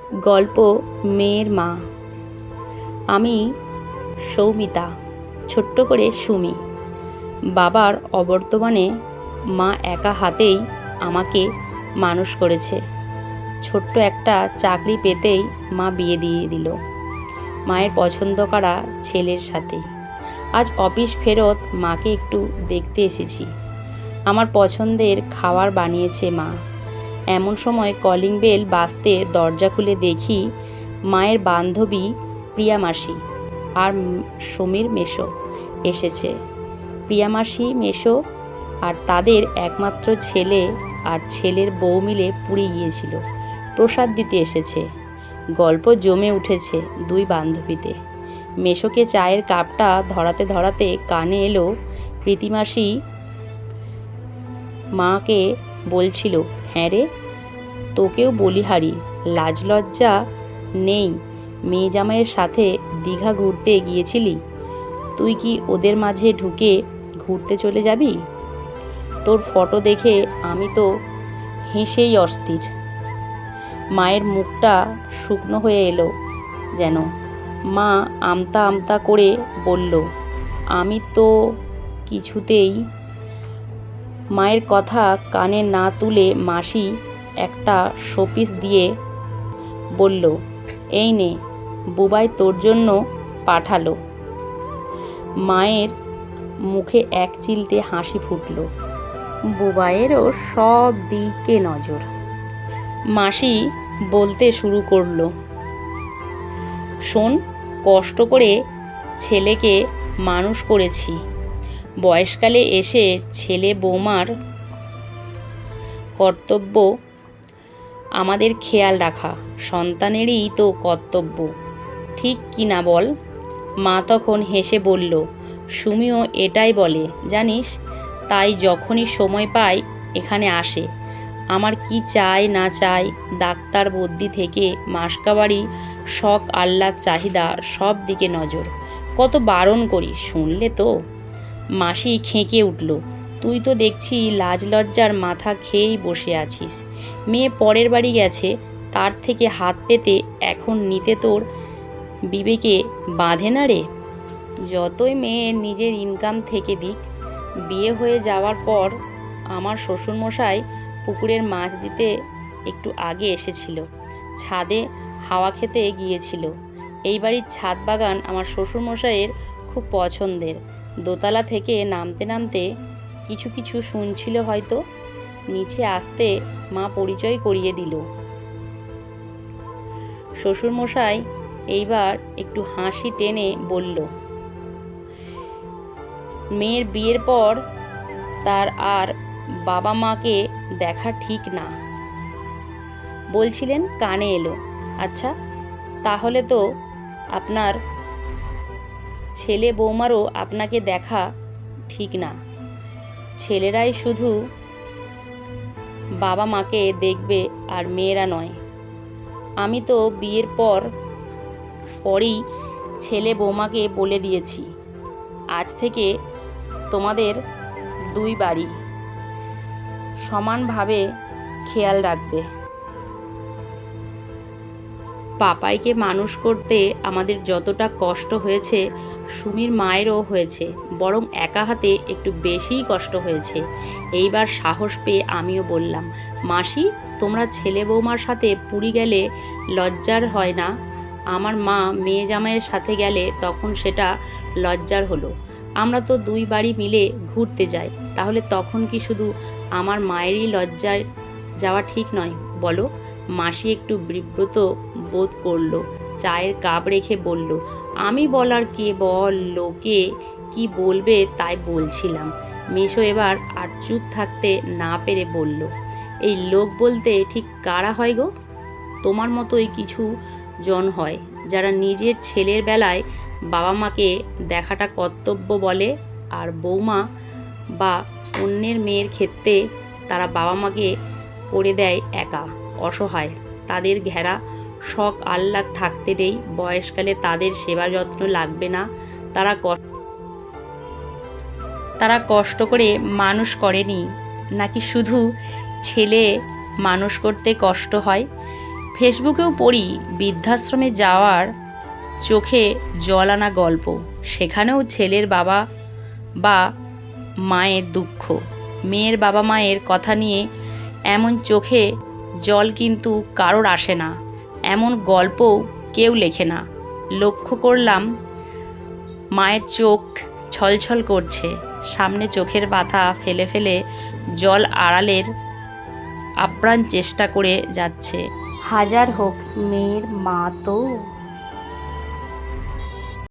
গল্প মেয়ের মা। আমি সৌমিতা, ছোট্ট করে সুমি। বাবার অবর্তমানে মা একা হাতেই আমাকে মানুষ করেছে। ছোট্ট একটা চাকরি পেতেই মা বিয়ে দিয়ে দিল মায়ের পছন্দ করা ছেলের সাথেই। আজ অফিস ফেরত মাকে একটু দেখতে এসেছি। আমার পছন্দের খাবার বানিয়েছে মা। এমন সময় কলিং বেল বাজতে দরজা খুলে দেখি মায়ের বান্ধবী প্রিয়া মাসি আর সমীর মেসো এসেছে। প্রিয়া মাসি, মেসো আর তাদের একমাত্র ছেলে আর ছেলের বউ মিলে পুরী গিয়েছিল, প্রসাদ দিতে এসেছে। গল্প জমে উঠেছে দুই বান্ধবীতে। মেসোকে চায়ের কাপটা ধরাতে ধরাতে কানে এলো প্রীতিমাসি মাকে বলছিল, হ্যাঁ রে, তোকেও বলিহারি, লাজ লজ্জা নেই? মেয়ে জামাইয়ের সাথে দীঘা ঘুরতে গিয়েছিলি, তুই কি ওদের মাঝে ঢুকে ঘুরতে চলে যাবি? তোর ফটো দেখে আমি তো হেসেই অস্থির। মায়ের মুখটা শুকনো হয়ে এলো যেন। মা আমতা আমতা করে বলল, আমি তো কিছুতেই। মায়ের কথা কানে না তুলে মাসি একটা শোপিস দিয়ে বলল, এই নে, বুবাই তোর জন্য পাঠালো। মায়ের মুখে এক চিলতে হাসি ফুটল। বুবাইয়েরও সব দিকে নজর। মাসি বলতে শুরু করলো, শোন, কষ্ট করে ছেলেকে মানুষ করেছি। বয়সকালে এসে ছেলে বৌমার কর্তব্য আমাদের খেয়াল রাখা, সন্তানেরই তো কর্তব্য, ঠিক কি না বল? মা তখন হেসে বলল, সুমিও এটাই বলে জানিস, তাই যখনই সময় পায় এখানে আসে। আমার কি চাই না চাই, ডাক্তার বদ্যি থেকে মাসকাবাড়ি, শখ আহ্লাদ চাহিদা, সব দিকে নজর। কত বারণ করি, শুনলে তো? মাসি খেঁকে উঠল, তুই তো দেখছি লাজ লজ্জার মাথা খেয়েই বসে আছিস। মেয়ে পরের বাড়ি গেছে, তার থেকে হাত পেতে এখন নিতে তোর বিবেকে বাঁধে না রে? যতই মেয়ের নিজের ইনকাম থেকে দিক, বিয়ে হয়ে যাওয়ার পর আমার শ্বশুরমশাই পুকুরের মাছ দিতে একটু আগে এসেছিল, ছাদে হাওয়া খেতে গিয়েছিল। এই বাড়ির ছাদ বাগান আমার শ্বশুরমশাইয়ের খুব পছন্দের। দোতলা থেকে নামতে নামতে কিছু কিছু শুনছিল হয়তো। নিচে আসতে মা পরিচয় করিয়ে দিল। শ্বশুরমশাই এইবার একটু হাসি টেনে বলল, মেয়ের বিয়ের পর তার আর বাবা মাকে দেখা ঠিক না বলছিলেন, কানে এলো। আচ্ছা, তাহলে তো আপনার ছেলে বৌমারও আপনাকে দেখা ঠিক না। ছেলেরাই শুধু বাবা মাকে দেখবে আর মেয়েরা নয়। আমি তো বিয়ের পরই ছেলে বৌমাকে বলে দিয়েছি, আজ থেকে তোমাদের দুই বাড়ি সমানভাবে খেয়াল রাখবে। পাপাইকে মানুষ করতে আমাদের যতটা কষ্ট হয়েছে, সুমির মায়েরও হয়েছে, বরং একা হাতে একটু বেশিই কষ্ট হয়েছে। এইবার সাহস পেয়ে আমিও বললাম, মাসি, তোমরা ছেলে বৌমার সাথে পুরী গেলে লজ্জার হয় না? আমার মা মেয়ে জামাইয়ের সাথে গেলে তখন সেটা লজ্জার হলো। আমরা তো দুই বাড়ি মিলে ঘুরতে যাই, তাহলে তখন কি শুধু আমার মায়েরই লজ্জায় যাওয়া ঠিক নয় বলো? মাসি একটু বিব্রত বোধ করলো, চায়ের কাপ রেখে বলল, আমি বলার কে বল, লোকে কি বলবে তাই বলছিলাম। মেসো এবার আর চুপ থাকতে না পেরে বলল, এই লোক বলতে ঠিক কারা হয় গো? তোমার মতোই কিছু জন হয়, যারা নিজের ছেলের বেলায় বাবা মাকে দেখাটা কর্তব্য বলে, আর বৌমা বা অন্যের মেয়ের ক্ষেত্রে তারা বাবা মাকে করে দেয় একা, অসহায়। তাদের ঘেরা শখ আহ্লাদ থাকতে নেই, বয়সকালে তাদের সেবা যত্ন লাগবে না। তারা কষ্ট করে মানুষ করেনি নাকি শুধু ছেলে মানুষ করতে কষ্ট হয়? ফেসবুকেও পড়ি বৃদ্ধাশ্রমে যাওয়ার চোখে জল আনা গল্প। সেখানেও ছেলের বাবা বা মায়ের দুঃখ, মেয়ের বাবা মায়ের কথা নিয়ে এমন চোখে জল কিন্তু কারোর আসে না, এমন গল্পও কেউ লেখে না। লক্ষ্য করলাম মায়ের চোখ ছলছল করছে, সামনে চোখের পাতা ফেলে ফেলে জল আড়ালের আপ্রাণ চেষ্টা করে যাচ্ছে। হাজার হোক মেয়ের মা তো।